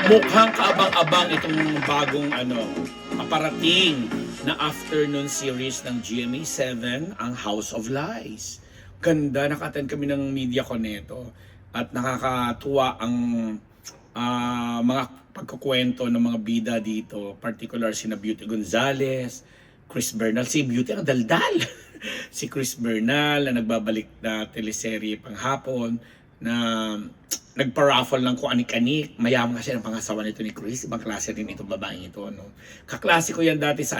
Mukhang kaabang-abang itong bagong paparating na afternoon series ng GMA7, ang House of Lies. Ganda, naka-attend kami ng media ko neto at nakakatuwa ang mga pagkukwento ng mga bida dito, particular sina Beauty Gonzales, Chris Bernal. Si Beauty ang daldal. Si Chris Bernal na nagbabalik na teleserye panghapon na nagpa-raffle lang kung anik-anik. Mayaman kasi ng pangasawa nito ni Chris. Ibang klase rin itong babaeng ito, no? Kaklase ko yan dati sa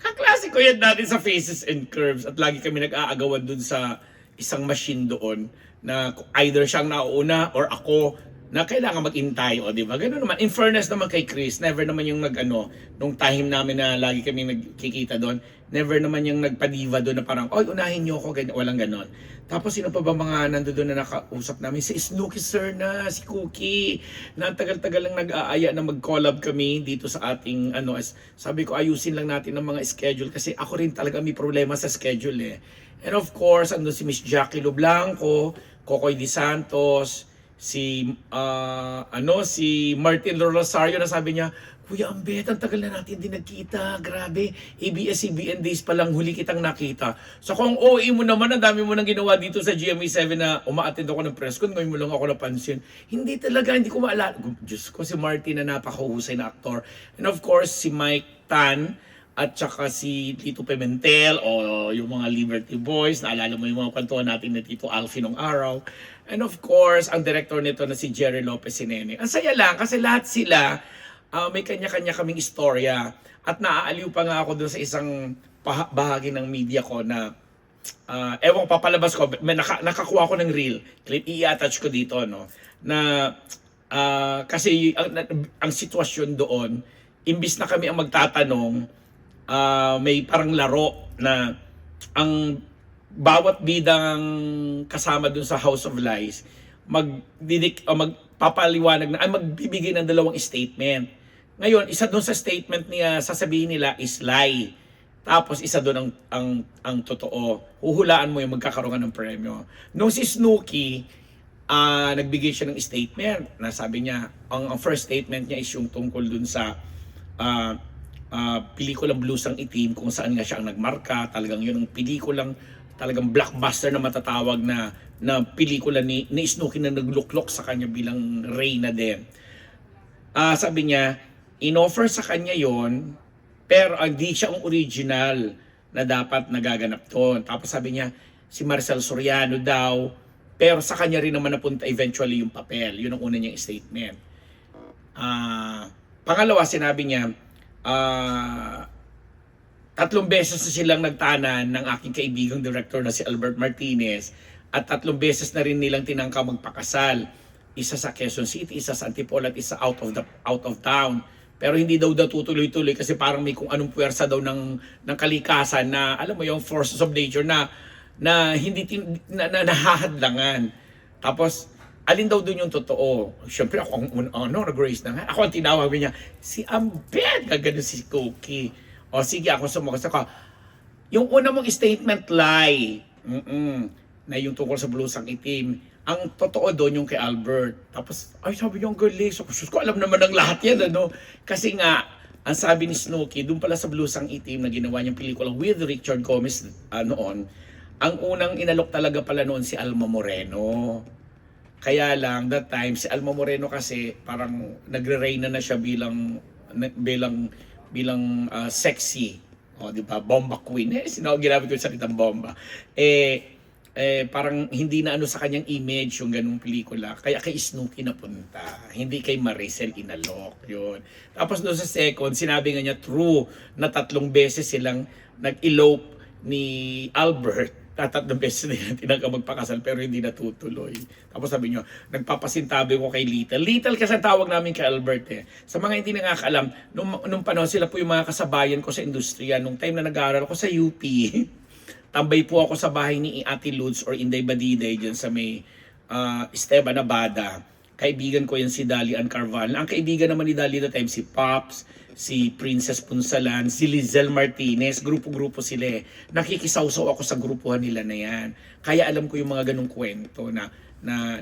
Kaklase ko yan dati sa Faces and Curves. At lagi kami nag-aagawan dun sa isang machine doon na either siyang nauuna or ako na kailangan mag-intay, o di ba? Ganoon naman. In fairness naman kay Chris, never naman yung nung time namin na lagi kami nagkikita doon, never naman yung nagpadiva doon na parang, oy, unahin niyo ako, ganyan, walang ganon. Tapos sino pa ba mga nandoon na nakausap namin? Si Snooki Sir na, si Cookie, na tagal-tagal lang nag-aaya na mag-collab kami dito sa ating, sabi ko, ayusin lang natin ang mga schedule kasi ako rin talaga may problema sa schedule eh. And of course, andun si Miss Jackie Lublanco, Kokoy Di Santos, si Martin Rosario na sabi niya, Kuya Ambet, ang tagal na natin din nagkita. Grabe, ABS-CBN days pa lang huli kitang nakita. So kung OA mo naman, ang dami mo nang ginawa dito sa GMA7 na umaattend ako ng press con, ngayon mo lang ako napansin. Hindi talaga, hindi ko maalala. Diyos ko, si Martin na napakahusay na aktor. And of course, si Mike Tan, at saka si Tito Pimentel o yung mga Liberty Boys. Naalala mo yung mga kwentuhan natin na Tito Alfie nung araw. And of course, ang director nito na si Jerry Lopez Sinene. Ang saya lang kasi lahat sila may kanya-kanya kaming istorya. At naaaliw pa nga ako doon sa isang bahagi ng media ko na ewan ko, papalabas ko, nakakuha ko ng reel. Clip, i-attach ko dito, no? Na kasi ang sitwasyon doon, imbis na kami ang magtatanong, may parang laro na ang bawat bidang kasama dun sa House of Lies magpapaliwanag na magbibigay ng dalawang statement. Ngayon, isa doon sa statement niya sasabihin nila is lie. Tapos isa doon ang totoo. Huhulaan mo yung magkakaroon ka ng premyo. Nung si Snooki, nagbigay siya ng statement na sabi niya, ang first statement niya is yung tungkol doon sa pelikulang Blues ang Itim, kung saan nga siya ang nagmarka. Talagang yun ang pelikulang talagang blockbuster na matatawag na pelikula ni Snooki na nagluklok sa kanya bilang reyna din. Sabi niya, inoffer sa kanya yon, pero hindi siya ang original na dapat nagaganap doon. Tapos sabi niya, si Marcel Soriano daw, pero sa kanya rin naman napunta eventually yung papel. Yun ang una niyang statement. Pangalawa, sinabi niya, 3 beses na silang nagtanan ng aking kaibigang director na si Albert Martinez at 3 beses na rin nilang tinangka magpakasal. Isa sa Quezon City, isa sa Antipolo at isa out of town. Pero hindi daw tutuloy-tuloy kasi parang may kung anong puwersa daw ng kalikasan na alam mo yung forces of nature na hindi nahahadlangan. Tapos alin daw doon yung totoo? Siyempre ako nag-raise na nga. Ako ang tinawag niya, si Ambet, gagano si Cookie. O sige, ako sumakas ako. Yung una mong statement lie, na yung tungkol sa Blues ang Itim, ang totoo doon yung kay Albert. Tapos, ay sabi niyo ang galing. So, ko alam naman ng lahat yan, Kasi nga, ang sabi ni Snooki, doon pala sa Blues ang Itim na ginawa niyang pelikula with Richard Gomez noon, ang unang inalok talaga pala noon si Alma Moreno. Kaya lang, that time, si Alma Moreno kasi parang nagre-reyna na siya bilang sexy. O, di ba? Bomba queen. Ginamit ko yung salitang bomba. Parang hindi na sa kanyang image yung ganung pelikula. Kaya kay Snooki napunta. Hindi kay Maricel inalok. Yun. Tapos doon sa second, sinabi nga niya, true, na 3 beses silang nag-elope ni Albert. 3 beses nila tinangka magpakasal pero hindi natutuloy. Tapos sabi niyo, nagpapasintabi ko kay Little. Little kasi tawag namin kay Albert eh. Sa mga hindi nakakaalam, nung panahon sila po yung mga kasabayan ko sa industriya. Nung time na nag-aaral ako sa UP, tambay po ako sa bahay ni Ate Lutz or Inday Badiday dyan sa may Esteban Abada. Kaibigan ko yan si Dali Ann Carval. Ang kaibigan naman ni Dali that time si Pops, si Princess Punsalan, si Lizelle Martinez. Grupo-grupo sila eh. Nakikisawsaw ako sa grupuhan nila na yan. Kaya alam ko yung mga ganong kwento na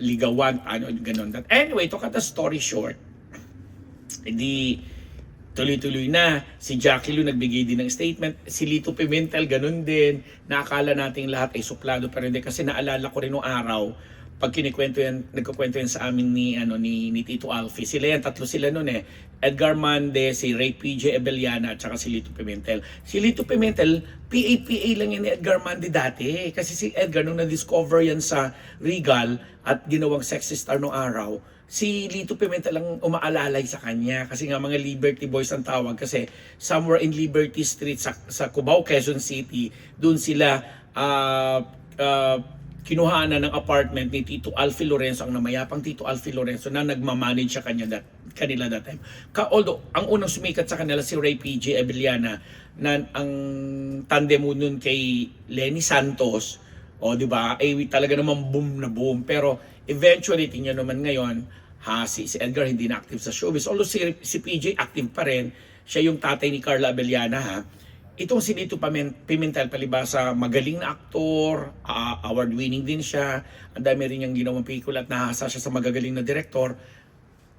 ligawan, ganon. Anyway, to cut the story short, Hindi tuloy-tuloy na. Si Jackie Lu nagbigay din ng statement. Si Lito Pimentel, ganun din. Naakala nating lahat ay suplado, pero hindi. Kasi naalala ko rin noong araw, pag kinikwento yan, nagkukwento yan sa amin ni Tito Alfie. Sila yan, tatlo sila noon eh. Edgar Mande, si Ray PJ Abellana, at saka si Lito Pimentel. Si Lito Pimentel, PAPA lang yan ni Edgar Mande dati. Kasi si Edgar, nung na-discover yan sa Regal at ginawang sexy star noong araw, si Lito Pimentel lang umaalalay sa kanya kasi nga mga Liberty Boys ang tawag kasi somewhere in Liberty Street sa Cubao, Quezon City, doon sila kinuhanan ng apartment ni Tito Alfie Lorenzo, ang namayapang Tito Alfie Lorenzo na nagmamanage sa kanila that time. Although, ang unang sumikat sa kanila si Ray PJ Abellana na ang tandem mo nun kay Lenny Santos, o di ba, ay talaga naman boom na boom. Pero eventually, tingnan naman ngayon, si Edgar hindi na active sa showbiz. Although si PJ active pa rin, siya yung tatay ni Carla Abellana ha. Itong si Lito Pimentel, palibasa magaling na aktor, award-winning din siya, ang dami rin niyang ginawang pelikula at nahasa siya sa magagaling na direktor,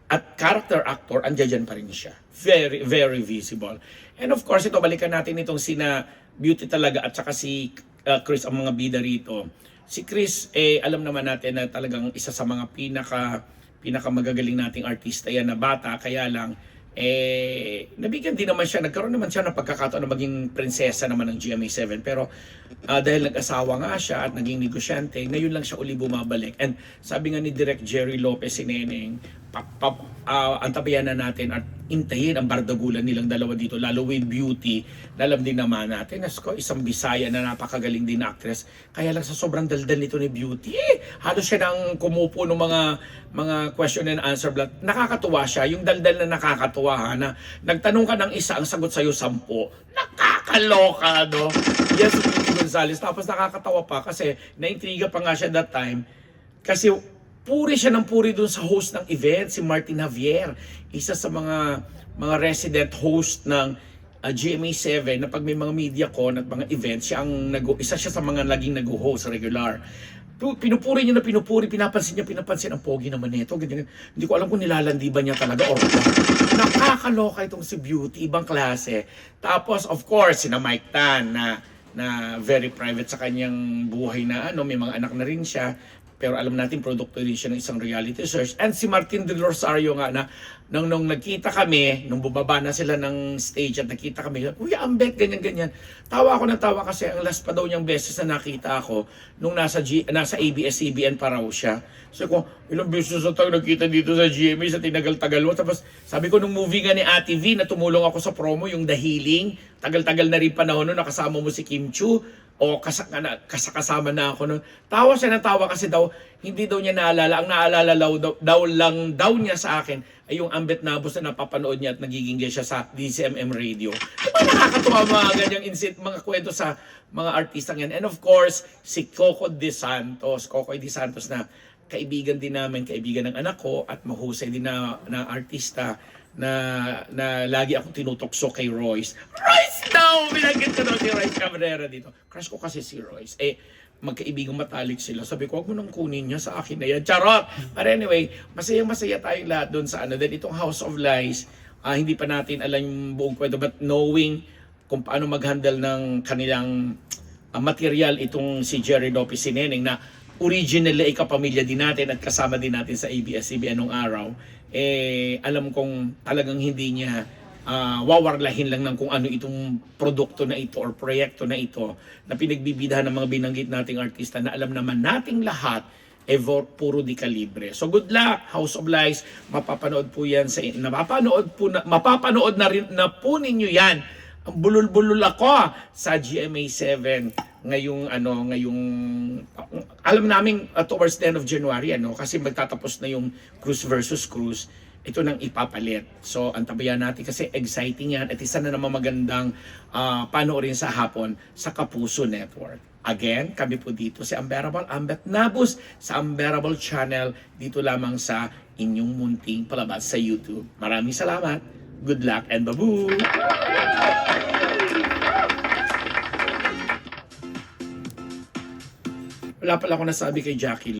at character actor, andyan pa rin siya. Very, very visible. And of course, ito, balikan natin itong sina Beauty talaga at saka si Chris, ang mga bida rito. Si Chris, alam naman natin na talagang isa sa mga pinaka magagaling nating artista yan na bata, kaya lang, nabigyan din naman siya, nagkaroon naman siya ng pagkakataon na maging prinsesa naman ng GMA7, pero dahil nag-asawa nga siya at naging negosyante, ngayon lang siya uli bumabalik. And sabi nga ni Direk Jerry Lopez, si Neneng, antabayan na natin at intayin ang bardagulan nilang dalawa dito, lalo with Beauty. Alam din naman natin, isang Bisaya na napakagaling din na actress, kaya lang sa sobrang daldal nito ni Beauty, halos siya nang kumupo ng mga question and answer block. Nakakatuwa siya, yung daldal na nakakatuwa ha, na nagtanong ka ng isa, ang sagot sa'yo 10. Nakakaloka, no? Yes, Beauty Gonzales. Tapos nakakatawa pa kasi naintriga pa nga siya that time kasi puri siya ng puri dun sa host ng event, si Martin Javier, isa sa mga resident host ng GMA7 na pag may mga media con at mga events, isa siya sa mga naging nag-host regular. Pinupuri niya na pinupuri, pinapansin ang pogi naman nito. Ganyan. Hindi ko alam kung nilalandi ba niya talaga or what. Nakakaloka itong si Beauty, ibang klase. Tapos of course, sina Mike Tan na very private sa kanyang buhay na may mga anak na rin siya. Pero alam natin, produkto din siya ng isang reality search. And si Martin Del Rosario nga na nung nagkita kami, nung bumaba na sila ng stage at nakita kami, Kuya Ambet, ganyan-ganyan. Tawa ako ng tawa kasi ang last pa daw niyang beses na nakita ako nung nasa ABS-CBN pa raw siya. So ko, ilang beses na tayo nakita dito sa GMA sa tinagal-tagal mo. Tapos sabi ko nung movie nga ni Ate V na tumulong ako sa promo, yung The Healing, tagal-tagal na rin panahon nun, nakasama mo si Kim Chu, o kasama na ako nun. Tawa siya ng tawa kasi daw, hindi daw niya naalala. Ang naalala daw niya sa akin ay yung Ambet Nabos na napapanood niya at nagiging guest siya sa DCMM Radio. Diba nakakatuwa mga ganyang mga kwento sa mga artistang yan. And of course, si Coco De Santos na kaibigan din namin, kaibigan ng anak ko at mahusay din na artista na lagi akong tinutokso kay Royce. Royce daw! Binanggit ko daw si Royce Cabrera dito. Crush ko kasi si Royce. Magkaibigang matalik sila. Sabi ko, huwag mo nang kunin niya sa akin na yan. Charot! But anyway, masayang-masaya tayong lahat doon sa Then itong House of Lies, hindi pa natin alam yung buong kwento, but knowing kung paano mag-handle ng kanilang material itong si Jerry Lopez, si Neneng, na originally ay kapamilya din natin at kasama din natin sa ABS-CBN nung araw, alam kong talagang hindi niya wawarlahin lang ng kung ano itong produkto na ito or proyekto na ito na pinagbibidahan ng mga binanggit nating artista na alam naman nating lahat puro di kalibre. So good luck, House of Lies. Mapapanood po yan mapapanood na rin na po ninyo yan. Ang bulol-bulol ako sa GMA7 ngayong alam namin towards the end of January kasi magtatapos na yung Cruz versus Cruz, ito nang ipapalit. So antabayan natin kasi exciting yan at isa na naman magandang panoorin sa hapon sa Kapuso Network. Again, kami po dito si Unbearable Ambet Nabos sa Unbearable Channel, dito lamang sa inyong munting palabas sa YouTube. Maraming salamat. Good luck and babu! Wala pala ako nasabi kay Jackie.